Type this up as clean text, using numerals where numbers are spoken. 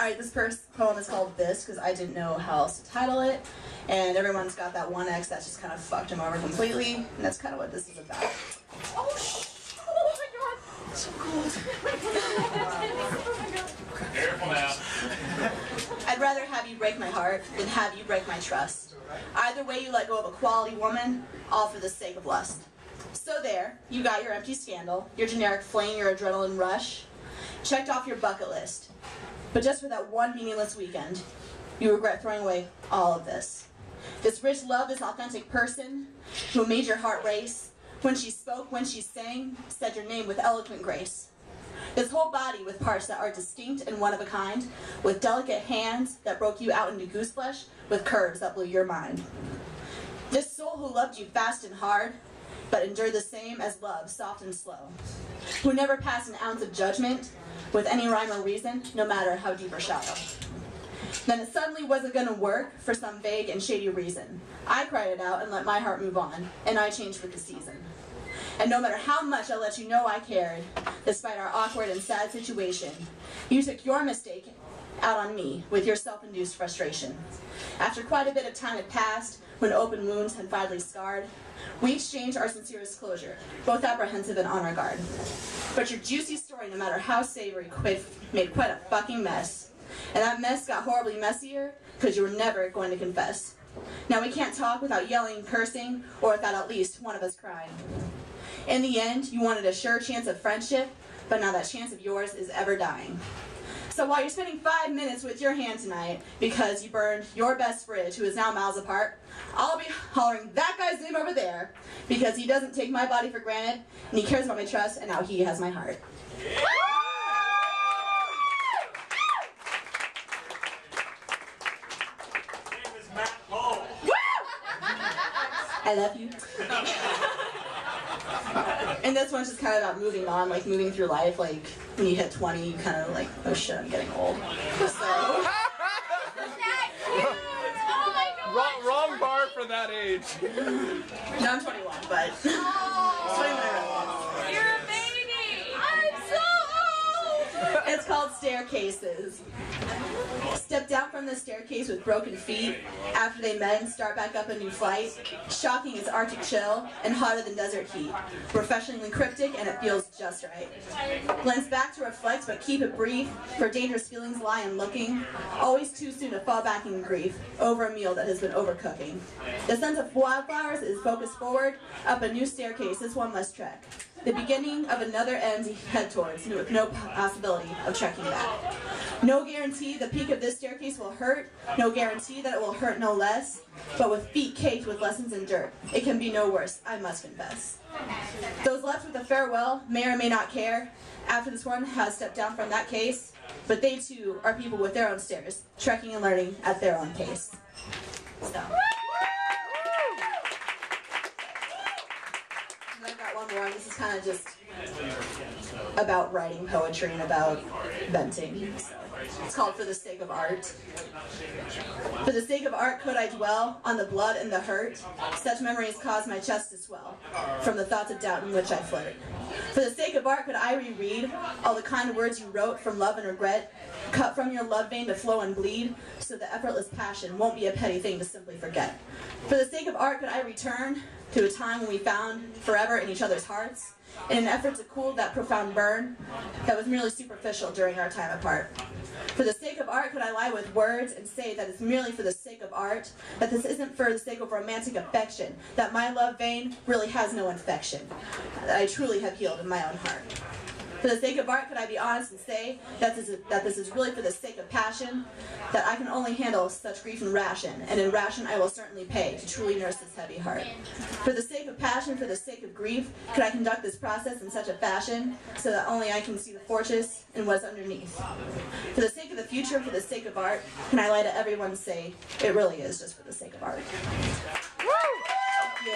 Alright, this poem is called This because I didn't know how else to title it, and everyone's got that one ex that just kind of fucked him over completely, and that's kind of what this is about. Oh, oh my god, so cold. Careful now. I'd rather have you break my heart than have you break my trust. Either way, you let go of a quality woman, all for the sake of lust. So there, you got your empty scandal, your generic flame, your adrenaline rush, checked off your bucket list. But just for that one meaningless weekend, you regret throwing away all of this. This rich love, this authentic person who made your heart race, when she spoke, when she sang, said your name with eloquent grace. This whole body with parts that are distinct and one of a kind, with delicate hands that broke you out into goose flesh, with curves that blew your mind. This soul who loved you fast and hard, but endured the same as love, soft and slow. Who never passed an ounce of judgment, with any rhyme or reason, no matter how deep or shallow. Then it suddenly wasn't going to work for some vague and shady reason. I cried it out and let my heart move on, and I changed with the season. And no matter how much I let you know I cared, despite our awkward and sad situation, you took your mistake out on me with your self-induced frustration. After quite a bit of time had passed, when open wounds had finally scarred, we exchanged our sincerest closure, both apprehensive and on our guard. But your juicy story, no matter how savory, made quite a fucking mess. And that mess got horribly messier, because you were never going to confess. Now we can't talk without yelling, cursing, or without at least one of us crying. In the end, you wanted a sure chance of friendship, but now that chance of yours is ever dying. So while you're spending 5 minutes with your hand tonight because you burned your best fridge, who is now miles apart, I'll be hollering that guy's name over there because he doesn't take my body for granted, and he cares about my trust, and now he has my heart. His name is Matt Cole. I love you. And this one's just kind of about moving on, like moving through life. Like when you hit 20, you kind of like, oh shit, I'm getting old. So. Wrong bar for that age. No, I'm 21, but 21 I You're a baby! I'm so old! It's called Staircases. Step down from the staircase with broken feet after they met and start back up a new flight. Shocking as Arctic chill and hotter than desert heat. Refreshingly cryptic and it feels just right. Glance back to reflect but keep it brief, for dangerous feelings lie in looking. Always too soon to fall back in grief over a meal that has been overcooking. The scent of wildflowers is focused forward up a new staircase this one must trek. The beginning of another end to head towards, with no possibility of trekking back. No guarantee the peak of this staircase will hurt, no guarantee that it will hurt no less, but with feet caked with lessons in dirt, it can be no worse, I must confess. Those left with a farewell may or may not care, after this one has stepped down from that case, but they too are people with their own stairs, trekking and learning at their own pace. So. I've got one more. This is kind of just about writing poetry and about venting. So it's called For the Sake of Art. For the sake of art could I dwell on the blood and the hurt. Such memories cause my chest to swell from the thoughts of doubt in which I flirt. For the sake of art could I reread all the kind words you wrote from love and regret, cut from your love vein to flow and bleed, so the effortless passion won't be a petty thing to simply forget. For the sake of art could I return to a time when we found forever in each other's hearts, in an effort to cool that profound burn that was merely superficial during our time apart. For the sake of art could I lie with words and say that it's merely for the sake of art, that this isn't for the sake of romantic affection, that my love vein really has no infection, that I truly have healed in my own heart. For the sake of art, could I be honest and say that this is really for the sake of passion, that I can only handle such grief and ration, and in ration I will certainly pay to truly nurse this heavy heart. For the sake of passion, for the sake of grief, could I conduct this process in such a fashion, so that only I can see the fortress and what's underneath. For the sake of the future, for the sake of art, can I lie to everyone and say, it really is just for the sake of art. Thank you.